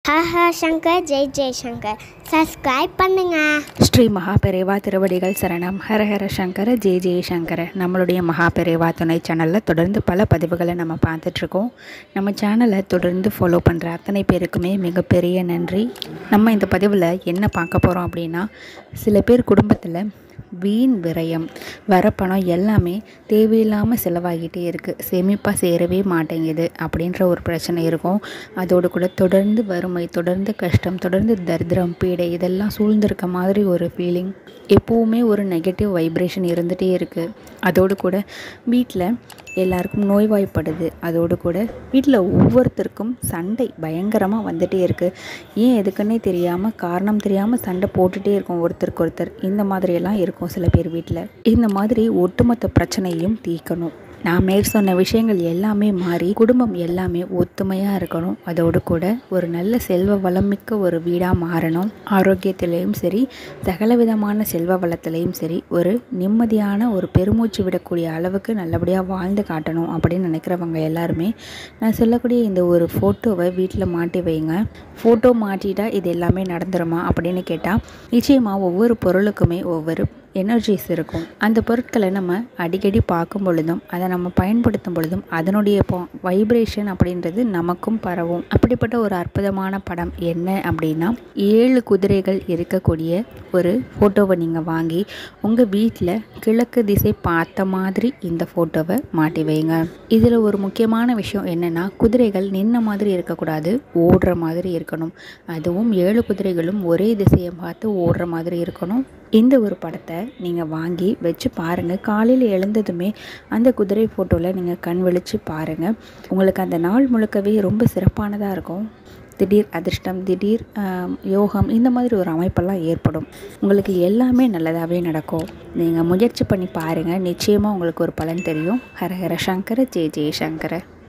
ஹஹ Shankar Jai Jaishankar subscribe பண்ணுங்க. ஸ்ரீ மகாபெரிவா திருவடிகள் சரணம். ஹரஹர சங்கர ஜெய் ஜெய்சங்கர. நம்மளுடைய மகாபெரிவா துணை சேனலில் தொடர்ந்து பல பதிவுகளை நம்ம பார்த்துட்ருக்கோம். நம்ம சேனலை தொடர்ந்து ஃபாலோ பண்ணுற அத்தனை பேருக்குமே மிகப்பெரிய நன்றி. நம்ம இந்த பதிவில் என்ன பார்க்க போகிறோம் அப்படின்னா, சில பேர் குடும்பத்தில் வீண் விரயம், வர பணம் எல்லாமே தேவையில்லாமல் செலவாகிட்டே இருக்குது, சேமிப்பாக சேரவே மாட்டேங்குது அப்படின்ற ஒரு பிரச்சனை இருக்கும். அதோடு கூட தொடர்ந்து வறுமை, தொடர்ந்து கஷ்டம், தொடர்ந்து தரித்திரம், பீடை இதெல்லாம் சூழ்ந்திருக்க மாதிரி ஒரு ஃபீலிங், எப்போவுமே ஒரு நெகட்டிவ் வைப்ரேஷன் இருந்துகிட்டே இருக்குது. அதோடு கூட வீட்டில் எல்லாருக்கும் நோய்வாய்ப்படுது. அதோடு கூட வீட்டில் ஒவ்வொருத்தருக்கும் சண்டை பயங்கரமாக வந்துகிட்டே இருக்குது. ஏன் எதுக்குன்னே தெரியாமல், காரணம் தெரியாமல் சண்டை போட்டுகிட்டே இருக்கும் ஒருத்தருக்கு ஒருத்தர். இந்த மாதிரியெல்லாம் இருக்கும் சில பேர் வீட்டில். இந்த மாதிரி ஒட்டுமொத்த பிரச்சனையும் தீர்க்கணும். நான் மேற் சொன்ன விஷயங்கள் எல்லாமே மாறி குடும்பம் எல்லாமே ஒத்துமையாக இருக்கணும். அதோடு கூட ஒரு நல்ல செல்வ வளமிக்க ஒரு வீடாக மாறணும். ஆரோக்கியத்திலையும் சரி, சகல விதமான செல்வ வளத்திலையும் சரி, ஒரு நிம்மதியான ஒரு பெருமூச்சு விடக்கூடிய அளவுக்கு நல்லபடியாக வாழ்ந்து காட்டணும் அப்படின்னு நினைக்கிறவங்க எல்லாருமே நான் சொல்லக்கூடிய இந்த ஒரு ஃபோட்டோவை வீட்டில் மாட்டி வைங்க. ஃபோட்டோ மாட்டிட்டா இது எல்லாமே நடந்துருமா அப்படின்னு கேட்டால், நிச்சயமாக ஒவ்வொரு பொருளுக்குமே ஒவ்வொரு எனர்ஜிஸ் இருக்கும். அந்த பொருட்களை நம்ம அடிக்கடி பார்க்கும் பொழுதும், அதை நம்ம பயன்படுத்தும் பொழுதும் அதனுடைய வைப்ரேஷன் அப்படின்றது நமக்கும் பரவும். அப்படிப்பட்ட ஒரு அற்புதமான படம் என்ன அப்படின்னா, 7 குதிரைகள் இருக்கக்கூடிய ஒரு ஃபோட்டோவை நீங்கள் வாங்கி உங்கள் வீட்டில் கிழக்கு திசை பார்த்த மாதிரி இந்த ஃபோட்டோவை மாட்டி வைங்க. இதில் ஒரு முக்கியமான விஷயம் என்னென்னா, குதிரைகள் நின்ன மாதிரி இருக்கக்கூடாது, ஓடுற மாதிரி இருக்கணும். அதுவும் 7 குதிரைகளும் ஒரே திசையை பார்த்து ஓடுற மாதிரி இருக்கணும். இந்த ஒரு படத்தை நீங்கள் வாங்கி வச்சு பாருங்கள். காலையில் எழுந்ததுமே அந்த குதிரை ஃபோட்டோவில் நீங்கள் கண் விழித்து பாருங்கள். உங்களுக்கு அந்த நாள் முழுக்கவே ரொம்ப சிறப்பானதாக இருக்கும். திடீர் அதிர்ஷ்டம், திடீர் யோகம், இந்த மாதிரி ஒரு அமைப்பெல்லாம் ஏற்படும். உங்களுக்கு எல்லாமே நல்லதாகவே நடக்கும். நீங்கள் முயற்சி பண்ணி பாருங்கள். நிச்சயமாக உங்களுக்கு ஒரு பலன் தெரியும். ஹரஹர சங்கர ஜெய் ஜெய்சங்கர.